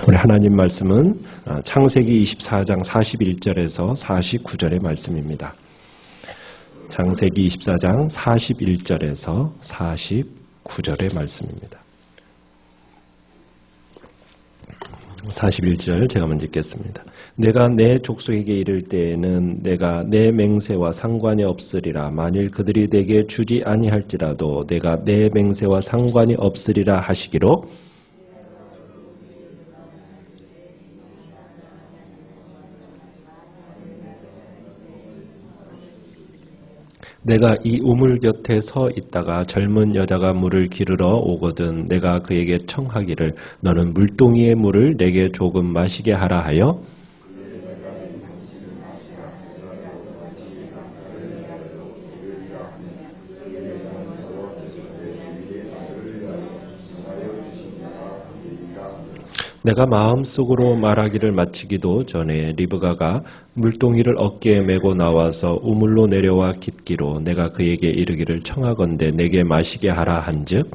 우리 하나님 말씀은 창세기 24장 41절에서 49절의 말씀입니다. 창세기 24장 41절에서 49절의 말씀입니다. 41절 제가 먼저 읽겠습니다. 내가 내 족속에게 이를 때에는 내가 내 맹세와 상관이 없으리라. 만일 그들이 내게 주지 아니할지라도 내가 내 맹세와 상관이 없으리라 하시기로 내가 이 우물 곁에 서 있다가 젊은 여자가 물을 기르러 오거든 내가 그에게 청하기를 너는 물동이의 물을 내게 조금 마시게 하라 하여 내가 마음속으로 말하기를 마치기도 전에 리브가가 물동이를 어깨에 메고 나와서 우물로 내려와 깊기로 내가 그에게 이르기를 청하건대 내게 마시게 하라 한즉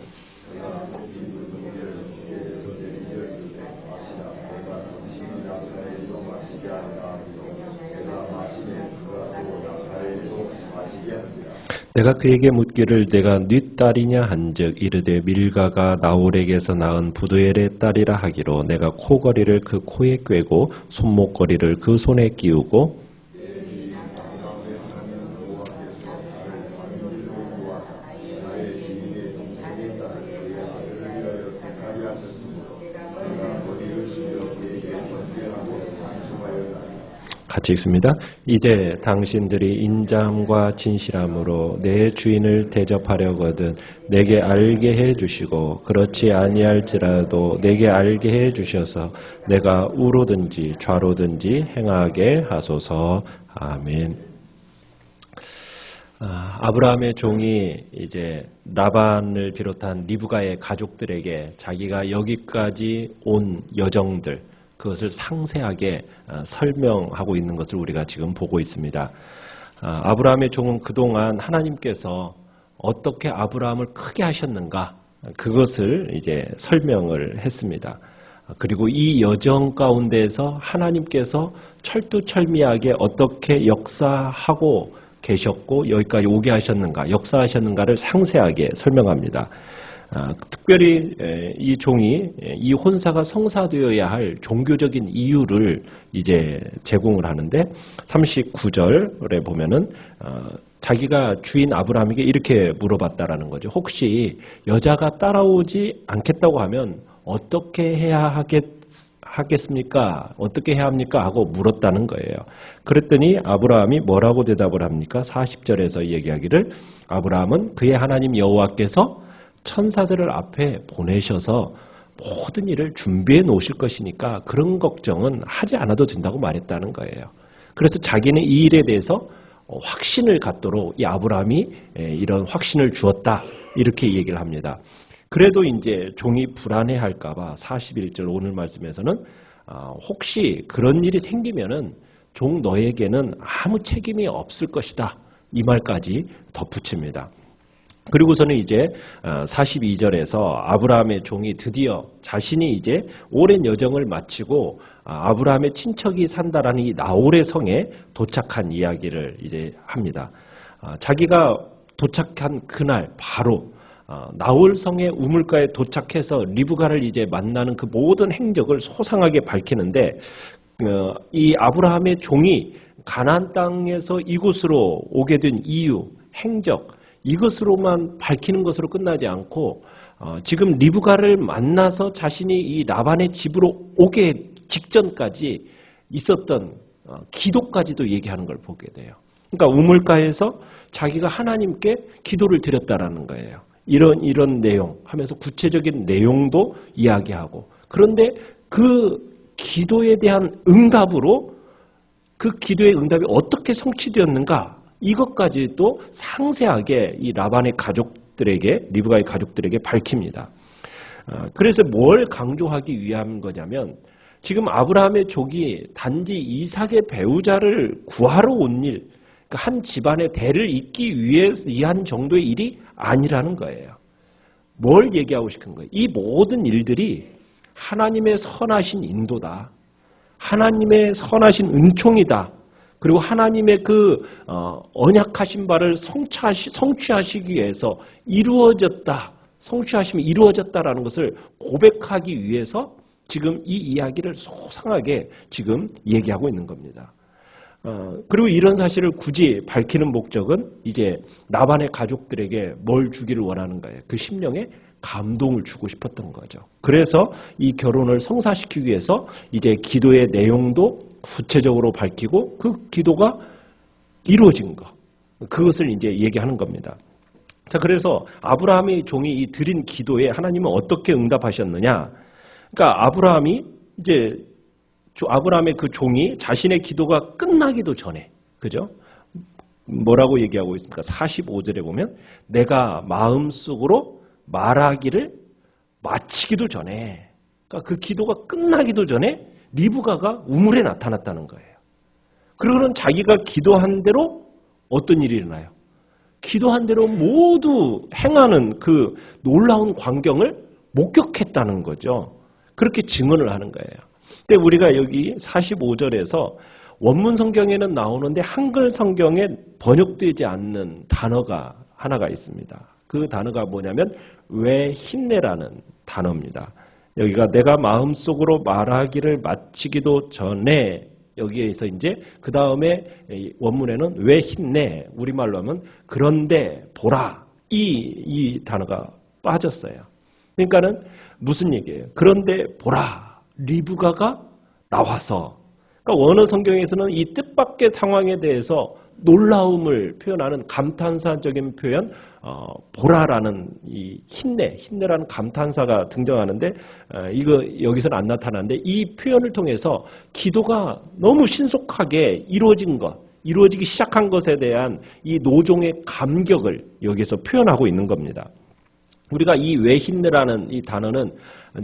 내가 그에게 묻기를 내가 네 딸이냐 한즉 이르되 밀가가 나홀에게서 낳은 부두엘의 딸이라 하기로 내가 코걸이를 그 코에 꿰고 손목걸이를 그 손에 끼우고 같이 읽습니다. 이제 당신들이 인자함과 진실함으로 내 주인을 대접하려거든 내게 알게 해주시고 그렇지 아니할지라도 내게 알게 해주셔서 내가 우로든지 좌로든지 행하게 하소서. 아멘. 아브라함의 종이 이제 라반을 비롯한 리브가의 가족들에게 자기가 여기까지 온 여정들 그것을 상세하게 설명하고 있는 것을 우리가 지금 보고 있습니다. 아브라함의 종은 그동안 하나님께서 어떻게 아브라함을 크게 하셨는가 그것을 이제 설명을 했습니다. 그리고 이 여정 가운데에서 하나님께서 철두철미하게 어떻게 역사하고 계셨고 여기까지 오게 하셨는가 역사하셨는가를 상세하게 설명합니다. 특별히 이 종이 이 혼사가 성사되어야 할 종교적인 이유를 이제 제공을 하는데 39절에 보면은 자기가 주인 아브라함에게 이렇게 물어봤다라는 거죠. 혹시 여자가 따라오지 않겠다고 하면 어떻게 해야 하겠습니까? 어떻게 해야 합니까? 하고 물었다는 거예요. 그랬더니 아브라함이 뭐라고 대답을 합니까? 40절에서 얘기하기를 아브라함은 그의 하나님 여호와께서 천사들을 앞에 보내셔서 모든 일을 준비해 놓으실 것이니까 그런 걱정은 하지 않아도 된다고 말했다는 거예요. 그래서 자기는 이 일에 대해서 확신을 갖도록 이 아브라함이 이런 확신을 주었다 이렇게 얘기를 합니다. 그래도 이제 종이 불안해할까 봐 41절 오늘 말씀에서는 혹시 그런 일이 생기면은 종 너에게는 아무 책임이 없을 것이다 이 말까지 덧붙입니다. 그리고서는 이제 42절에서 아브라함의 종이 드디어 자신이 이제 오랜 여정을 마치고 아브라함의 친척이 산다라는 이 나홀의 성에 도착한 이야기를 이제 합니다. 자기가 도착한 그날 바로 나홀 성의 우물가에 도착해서 리브가를 이제 만나는 그 모든 행적을 소상하게 밝히는데 이 아브라함의 종이 가나안 땅에서 이곳으로 오게 된 이유, 행적 이것으로만 밝히는 것으로 끝나지 않고 지금 리브가를 만나서 자신이 이 라반의 집으로 오게 직전까지 있었던 기도까지도 얘기하는 걸 보게 돼요. 그러니까 우물가에서 자기가 하나님께 기도를 드렸다라는 거예요. 이런 내용 하면서 구체적인 내용도 이야기하고 그런데 그 기도에 대한 응답으로 그 기도의 응답이 어떻게 성취되었는가 이것까지도 상세하게 이 라반의 가족들에게 리브가의 가족들에게 밝힙니다. 그래서 뭘 강조하기 위한 거냐면 지금 아브라함의 족이 단지 이삭의 배우자를 구하러 온 일, 그러니까 한 집안의 대를 잇기 위한 정도의 일이 아니라는 거예요. 뭘 얘기하고 싶은 거예요? 이 모든 일들이 하나님의 선하신 인도다. 하나님의 선하신 은총이다. 그리고 하나님의 그 언약하신 바를 성취하시기 위해서 이루어졌다. 성취하심이 이루어졌다라는 것을 고백하기 위해서 지금 이 이야기를 소상하게 지금 얘기하고 있는 겁니다. 그리고 이런 사실을 굳이 밝히는 목적은 이제 나반의 가족들에게 뭘 주기를 원하는 거예요. 그 심령에 감동을 주고 싶었던 거죠. 그래서 이 결혼을 성사시키기 위해서 이제 기도의 내용도 구체적으로 밝히고 그 기도가 이루어진 거. 그것을 이제 얘기하는 겁니다. 자, 그래서 아브라함의 종이 이 드린 기도에 하나님은 어떻게 응답하셨느냐? 그러니까 아브라함의 그 종이 자신의 기도가 끝나기도 전에, 그죠? 뭐라고 얘기하고 있습니까? 45절에 보면 내가 마음속으로 말하기를 마치기도 전에, 그러니까 그 기도가 끝나기도 전에 리브가가 우물에 나타났다는 거예요. 그러고는 자기가 기도한 대로 어떤 일이 일어나요? 기도한 대로 모두 행하는 그 놀라운 광경을 목격했다는 거죠. 그렇게 증언을 하는 거예요. 근데 우리가 여기 45절에서 원문 성경에는 나오는데 한글 성경에 번역되지 않는 단어가 하나가 있습니다. 그 단어가 뭐냐면 왜 힘내라는 단어입니다. 여기가 내가 마음속으로 말하기를 마치기도 전에, 여기에서 이제 그 다음에 원문에는 왜 힘내, 우리말로 하면 그런데 보라, 이 단어가 빠졌어요. 그러니까는 무슨 얘기예요? 그런데 보라, 리브가가 나와서, 그러니까 원어 성경에서는 이 뜻밖의 상황에 대해서 놀라움을 표현하는 감탄사적인 표현, 보라라는 이 힘내라는 감탄사가 등장하는데, 이거 여기서는 안 나타나는데 이 표현을 통해서 기도가 너무 신속하게 이루어지기 시작한 것에 대한 이 노종의 감격을 여기서 표현하고 있는 겁니다. 우리가 이 왜 힘내라는 이 단어는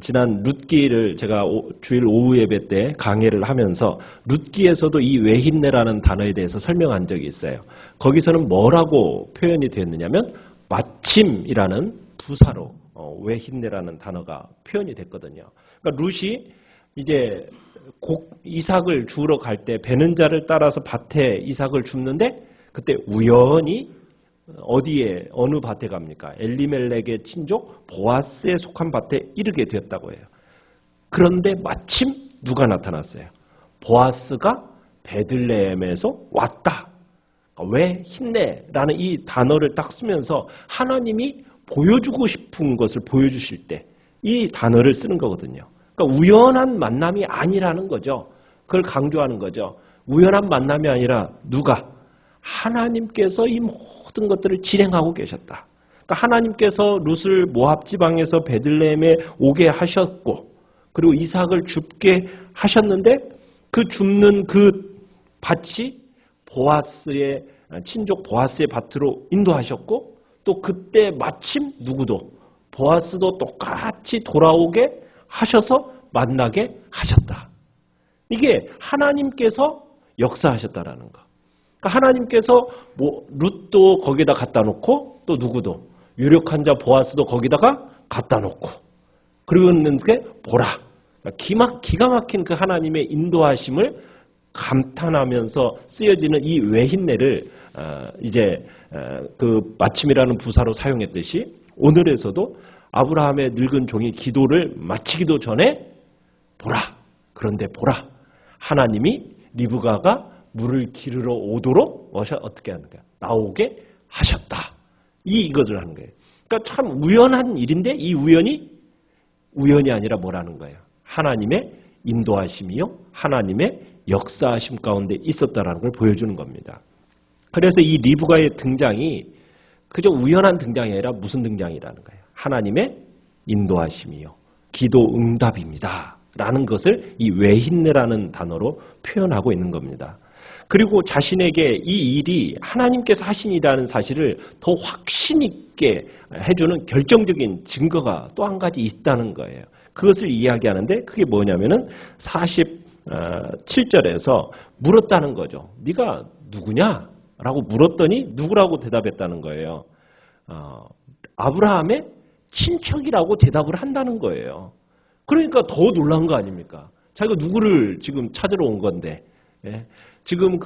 지난 룻기를 제가 주일 오후 예배 때 강의를 하면서 룻기에서도 이 왜 힘내라는 단어에 대해서 설명한 적이 있어요. 거기서는 뭐라고 표현이 됐느냐면 마침이라는 부사로 왜 힘내라는 단어가 표현이 됐거든요. 그러니까 룻이 이제 이삭을 주우러 갈 때 베는 자를 따라서 밭에 이삭을 줍는데 그때 우연히 어느 밭에 갑니까? 엘리멜렉의 친족 보아스에 속한 밭에 이르게 되었다고 해요. 그런데 마침 누가 나타났어요? 보아스가 베들레헴에서 왔다. 왜 힘내라는 이 단어를 딱 쓰면서 하나님이 보여주고 싶은 것을 보여주실 때 이 단어를 쓰는 거거든요. 그러니까 우연한 만남이 아니라는 거죠. 그걸 강조하는 거죠. 우연한 만남이 아니라 누가? 하나님께서 이 모든 것들을 진행하고 계셨다. 그러니까 하나님께서 룻을 모압 지방에서 베들레헴에 오게 하셨고, 그리고 이삭을 줍게 하셨는데 그 줍는 그 밭이 보아스의 친족 보아스의 밭으로 인도하셨고, 또 그때 마침 누구도 보아스도 똑같이 돌아오게 하셔서 만나게 하셨다. 이게 하나님께서 역사하셨다라는 거. 그러니까 하나님께서 룻도 거기다 갖다 놓고 또 누구도 유력한 자 보아스도 거기다가 갖다 놓고, 그리고 있는데 보라. 그러니까 기가 막힌 그 하나님의 인도하심을 감탄하면서 쓰여지는 이 외힌내를 이제 그 마침이라는 부사로 사용했듯이 오늘에서도 아브라함의 늙은 종이 기도를 마치기도 전에 보라. 그런데 보라. 하나님이 리브가가 물을 기르러 오도록 어떻게 하는 거야? 나오게 하셨다. 이것을 하는 거예요. 그러니까 참 우연한 일인데 이 우연이 아니라 뭐라는 거예요? 하나님의 인도하심이요, 하나님의 역사하심 가운데 있었다라는 걸 보여주는 겁니다. 그래서 이 리브가의 등장이 그저 우연한 등장이 아니라 무슨 등장이라는 거예요? 하나님의 인도하심이요, 기도 응답입니다. 라는 것을 이 외힌내라는 단어로 표현하고 있는 겁니다. 그리고 자신에게 이 일이 하나님께서 하신 일이라는 사실을 더 확신 있게 해주는 결정적인 증거가 또 한 가지 있다는 거예요. 그것을 이야기하는데 그게 뭐냐면은 47절에서 물었다는 거죠. 네가 누구냐? 라고 물었더니 누구라고 대답했다는 거예요. 아브라함의 친척이라고 대답을 한다는 거예요. 그러니까 더 놀란 거 아닙니까? 자기가 누구를 지금 찾으러 온 건데, 예? 지금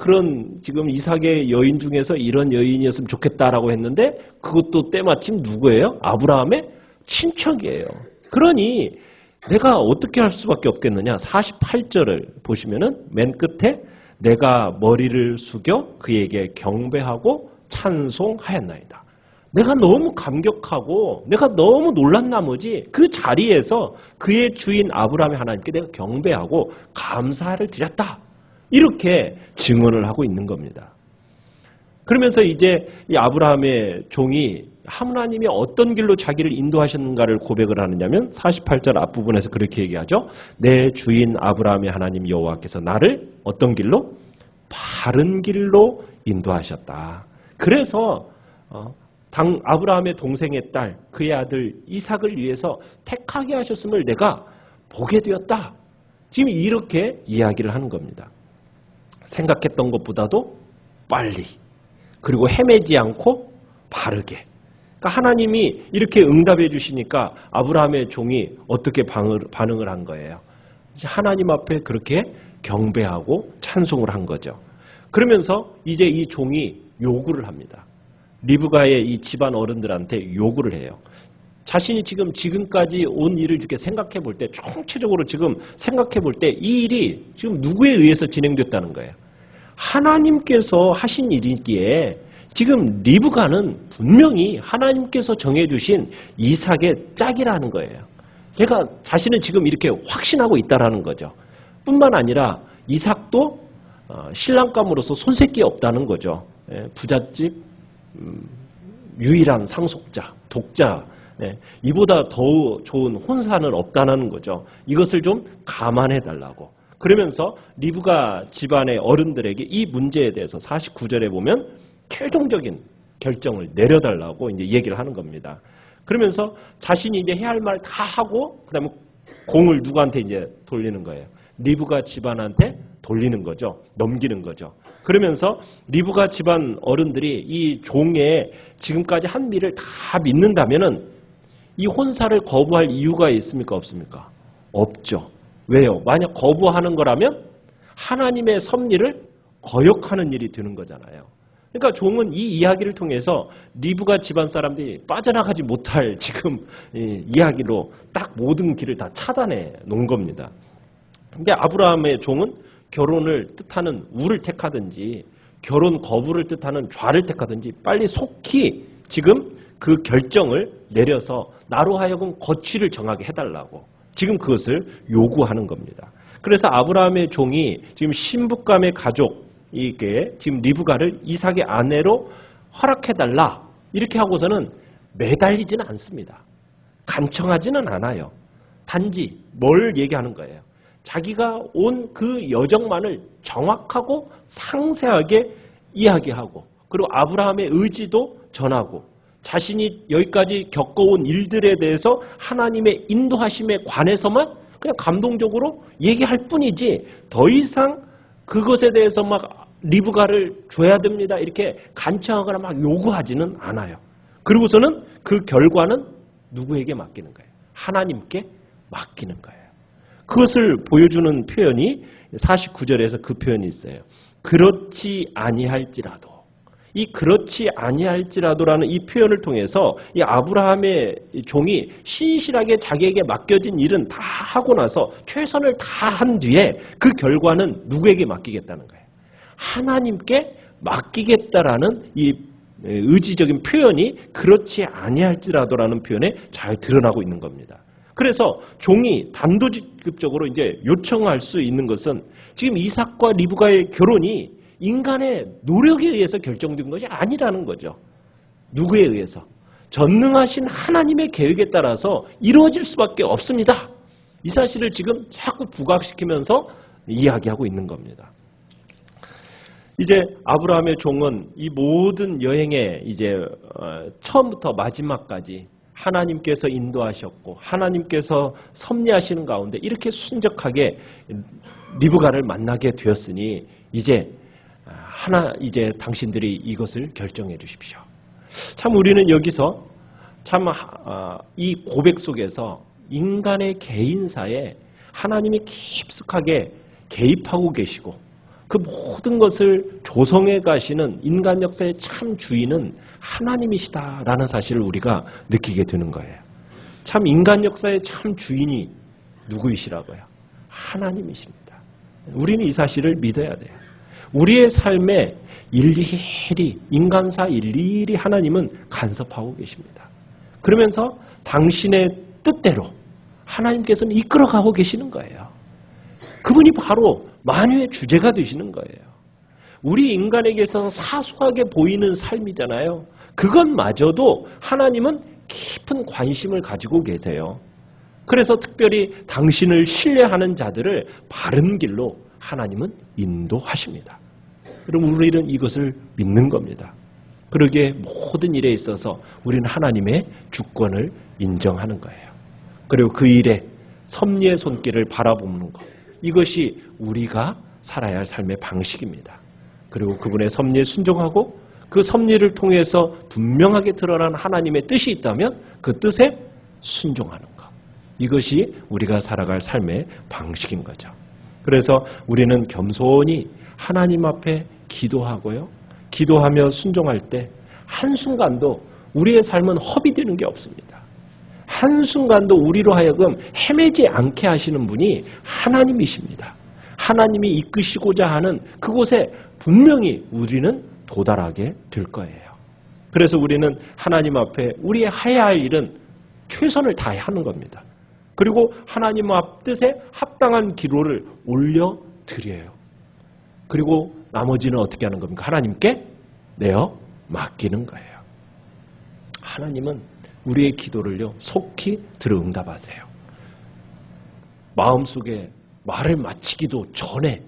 이삭의 여인 중에서 이런 여인이었으면 좋겠다라고 했는데 그것도 때마침 누구예요? 아브라함의 친척이에요. 그러니 내가 어떻게 할 수밖에 없겠느냐? 48절을 보시면은 맨 끝에 내가 머리를 숙여 그에게 경배하고 찬송하였나이다. 내가 너무 감격하고 내가 너무 놀란 나머지 그 자리에서 그의 주인 아브라함의 하나님께 내가 경배하고 감사를 드렸다. 이렇게 증언을 하고 있는 겁니다. 그러면서 이제 이 아브라함의 종이 하나님이 어떤 길로 자기를 인도하셨는가를 고백을 하느냐면 48절 앞부분에서 그렇게 얘기하죠. 내 주인 아브라함의 하나님 여호와께서 나를 어떤 길로? 바른 길로 인도하셨다. 그래서 아브라함의 동생의 딸, 그의 아들 이삭을 위해서 택하게 하셨음을 내가 보게 되었다. 지금 이렇게 이야기를 하는 겁니다. 생각했던 것보다도 빨리, 그리고 헤매지 않고 바르게. 그러니까 하나님이 이렇게 응답해 주시니까 아브라함의 종이 어떻게 반응을 한 거예요? 하나님 앞에 그렇게 경배하고 찬송을 한 거죠. 그러면서 이제 이 종이 요구를 합니다. 리브가의 이 집안 어른들한테 요구를 해요. 자신이 지금까지 온 일을 이렇게 생각해 볼 때, 총체적으로 지금 생각해 볼 때 이 일이 지금 누구에 의해서 진행됐다는 거예요. 하나님께서 하신 일이기에 지금 리브가는 분명히 하나님께서 정해주신 이삭의 짝이라는 거예요. 제가 자신은 지금 이렇게 확신하고 있다라는 거죠. 뿐만 아니라 이삭도 신랑감으로서 손색이 없다는 거죠. 부잣집 유일한 상속자, 독자, 이보다 더 좋은 혼사는 없다는 거죠. 이것을 좀 감안해 달라고. 그러면서 리브가 집안의 어른들에게 이 문제에 대해서 49절에 보면 최종적인 결정을 내려달라고 이제 얘기를 하는 겁니다. 그러면서 자신이 이제 해야 할 말 다 하고 그다음에 공을 누구한테 이제 돌리는 거예요. 리브가 집안한테 돌리는 거죠. 넘기는 거죠. 그러면서 리브가 집안 어른들이 이 종의 지금까지 한 일을 다 믿는다면은 이 혼사를 거부할 이유가 있습니까? 없습니까? 없죠. 왜요? 만약 거부하는 거라면 하나님의 섭리를 거역하는 일이 되는 거잖아요. 그러니까 종은 이 이야기를 통해서 리브가 집안 사람들이 빠져나가지 못할 지금 이야기로 딱 모든 길을 다 차단해 놓은 겁니다. 근데 아브라함의 종은 결혼을 뜻하는 우를 택하든지 결혼 거부를 뜻하는 좌를 택하든지 빨리 속히 지금 그 결정을 내려서 나로 하여금 거취를 정하게 해달라고 지금 그것을 요구하는 겁니다. 그래서 아브라함의 종이 지금 신부감의 가족에게 지금 리브가를 이삭의 아내로 허락해달라 이렇게 하고서는 매달리지는 않습니다. 간청하지는 않아요. 단지 뭘 얘기하는 거예요? 자기가 온 그 여정만을 정확하고 상세하게 이야기하고 그리고 아브라함의 의지도 전하고 자신이 여기까지 겪어온 일들에 대해서 하나님의 인도하심에 관해서만 그냥 감동적으로 얘기할 뿐이지 더 이상 그것에 대해서 막 리브가를 줘야 됩니다. 이렇게 간청하거나 막 요구하지는 않아요. 그리고서는 그 결과는 누구에게 맡기는 거예요? 하나님께 맡기는 거예요. 그것을 보여주는 표현이 49절에서 그 표현이 있어요. 그렇지 아니할지라도. 이 그렇지 아니할지라도라는 이 표현을 통해서 이 아브라함의 종이 신실하게 자기에게 맡겨진 일은 다 하고 나서 최선을 다한 뒤에 그 결과는 누구에게 맡기겠다는 거예요. 하나님께 맡기겠다라는 이 의지적인 표현이 그렇지 아니할지라도라는 표현에 잘 드러나고 있는 겁니다. 그래서 종이 단도직입적으로 이제 요청할 수 있는 것은 지금 이삭과 리브가의 결혼이 인간의 노력에 의해서 결정된 것이 아니라는 거죠. 누구에 의해서? 전능하신 하나님의 계획에 따라서 이루어질 수밖에 없습니다. 이 사실을 지금 자꾸 부각시키면서 이야기하고 있는 겁니다. 이제 아브라함의 종은 이 모든 여행의 이제 처음부터 마지막까지 하나님께서 인도하셨고 하나님께서 섭리하시는 가운데 이렇게 순적하게 리브가를 만나게 되었으니 이제 당신들이 이것을 결정해 주십시오. 참 우리는 여기서 참 이 고백 속에서 인간의 개인사에 하나님이 깊숙하게 개입하고 계시고 그 모든 것을 조성해 가시는 인간 역사의 참 주인은 하나님이시다라는 사실을 우리가 느끼게 되는 거예요. 참 인간 역사의 참 주인이 누구이시라고요? 하나님이십니다. 우리는 이 사실을 믿어야 돼요. 우리의 삶에 일일이 인간사 일일이 하나님은 간섭하고 계십니다. 그러면서 당신의 뜻대로 하나님께서는 이끌어가고 계시는 거예요. 그분이 바로 만유의 주제가 되시는 거예요. 우리 인간에게 있어서 사소하게 보이는 삶이잖아요. 그것마저도 하나님은 깊은 관심을 가지고 계세요. 그래서 특별히 당신을 신뢰하는 자들을 바른 길로 하나님은 인도하십니다. 여러분, 우리는 이것을 믿는 겁니다. 그러기에 모든 일에 있어서 우리는 하나님의 주권을 인정하는 거예요. 그리고 그 일에 섭리의 손길을 바라보는 것, 이것이 우리가 살아야 할 삶의 방식입니다. 그리고 그분의 섭리에 순종하고 그 섭리를 통해서 분명하게 드러난 하나님의 뜻이 있다면 그 뜻에 순종하는 것, 이것이 우리가 살아갈 삶의 방식인 거죠. 그래서 우리는 겸손히 하나님 앞에 기도하고요, 기도하며 순종할 때 한순간도 우리의 삶은 허비되는 게 없습니다. 한순간도 우리로 하여금 헤매지 않게 하시는 분이 하나님이십니다. 하나님이 이끄시고자 하는 그곳에 분명히 우리는 도달하게 될 거예요. 그래서 우리는 하나님 앞에 우리의 해야 할 일은 최선을 다해 하는 겁니다. 그리고 하나님 앞 뜻에 합당한 기도를 올려드려요. 그리고 나머지는 어떻게 하는 겁니까? 하나님께 내어 맡기는 거예요. 하나님은 우리의 기도를요, 속히 들어 응답하세요. 마음속에 말을 마치기도 전에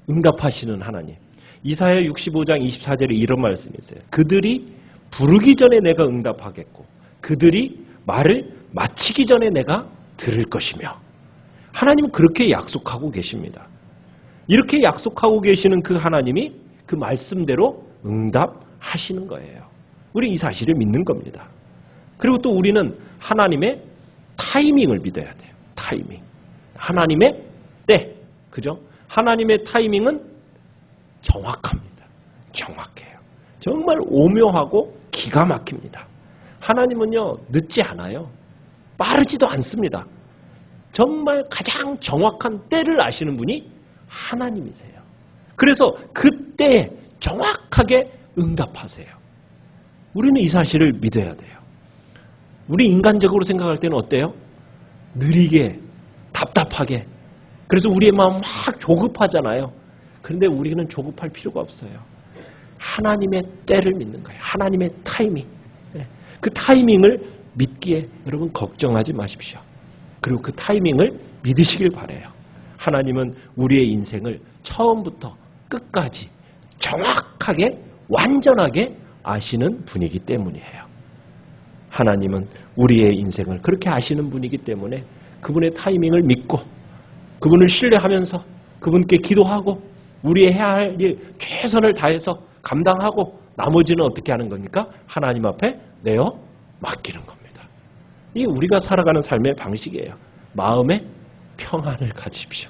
응답하시는 하나님. 이사야 65장 24절에 이런 말씀이 있어요. 그들이 부르기 전에 내가 응답하겠고 그들이 말을 마치기 전에 내가 들을 것이며, 하나님은 그렇게 약속하고 계십니다. 이렇게 약속하고 계시는 그 하나님이 그 말씀대로 응답하시는 거예요. 우리 이 사실을 믿는 겁니다. 그리고 또 우리는 하나님의 타이밍을 믿어야 돼요. 타이밍. 하나님의 때. 그죠? 하나님의 타이밍은 정확합니다. 정확해요. 정말 오묘하고 기가 막힙니다. 하나님은요, 늦지 않아요. 빠르지도 않습니다. 정말 가장 정확한 때를 아시는 분이 하나님이세요. 그래서 그때에 정확하게 응답하세요. 우리는 이 사실을 믿어야 돼요. 우리 인간적으로 생각할 때는 어때요? 느리게, 답답하게. 그래서 우리의 마음 막 조급하잖아요. 그런데 우리는 조급할 필요가 없어요. 하나님의 때를 믿는 거예요. 하나님의 타이밍. 그 타이밍을 믿기에 여러분 걱정하지 마십시오. 그리고 그 타이밍을 믿으시길 바라요. 하나님은 우리의 인생을 처음부터 끝까지 정확하게 완전하게 아시는 분이기 때문이에요. 하나님은 우리의 인생을 그렇게 아시는 분이기 때문에 그분의 타이밍을 믿고 그분을 신뢰하면서 그분께 기도하고 우리의 해야 할 일 최선을 다해서 감당하고 나머지는 어떻게 하는 겁니까? 하나님 앞에 내어 맡기는 겁니다. 이게 우리가 살아가는 삶의 방식이에요. 마음의 평안을 가지십시오.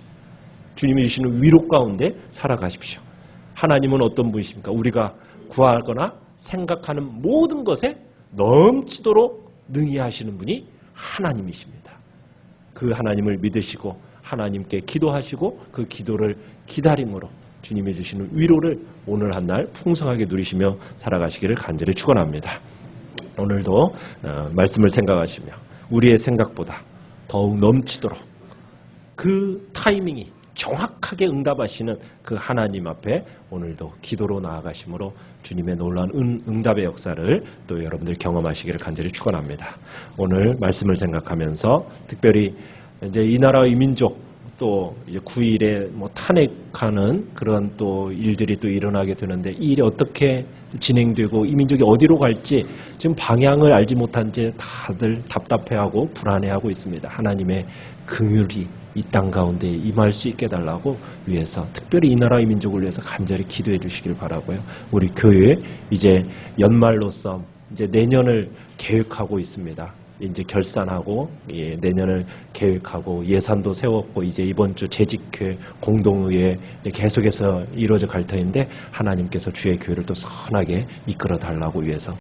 주님이 주시는 위로 가운데 살아가십시오. 하나님은 어떤 분이십니까? 우리가 구하거나 생각하는 모든 것에 넘치도록 능히 하시는 분이 하나님이십니다. 그 하나님을 믿으시고 하나님께 기도하시고 그 기도를 기다림으로 주님이 주시는 위로를 오늘 한 날 풍성하게 누리시며 살아가시기를 간절히 축원합니다. 오늘도 말씀을 생각하시며 우리의 생각보다 더욱 넘치도록 그 타이밍이 정확하게 응답하시는 그 하나님 앞에 오늘도 기도로 나아가심으로 주님의 놀라운 응답의 역사를 또 여러분들 경험하시기를 간절히 축원합니다. 오늘 말씀을 생각하면서 특별히 이제 이 나라 이 민족 또 이제 9.11에 뭐 탄핵하는 그런 또 일들이 또 일어나게 되는데 이 일이 어떻게 진행되고 이 민족이 어디로 갈지 지금 방향을 알지 못한 채 다들 답답해하고 불안해하고 있습니다. 하나님의 긍휼이 이 땅 가운데 임할 수 있게 달라고 위해서 특별히 이 나라 이 민족을 위해서 간절히 기도해 주시길 바라고요. 우리 교회 이제 연말로서 이제 내년을 계획하고 있습니다. 이제 결산하고 내년을 계획하고 예산도 세웠고 이제 이번 주 재직회 공동의회 계속해서 이루어져 갈 터인데 하나님께서 주의 교회를 또 선하게 이끌어 달라고 위해서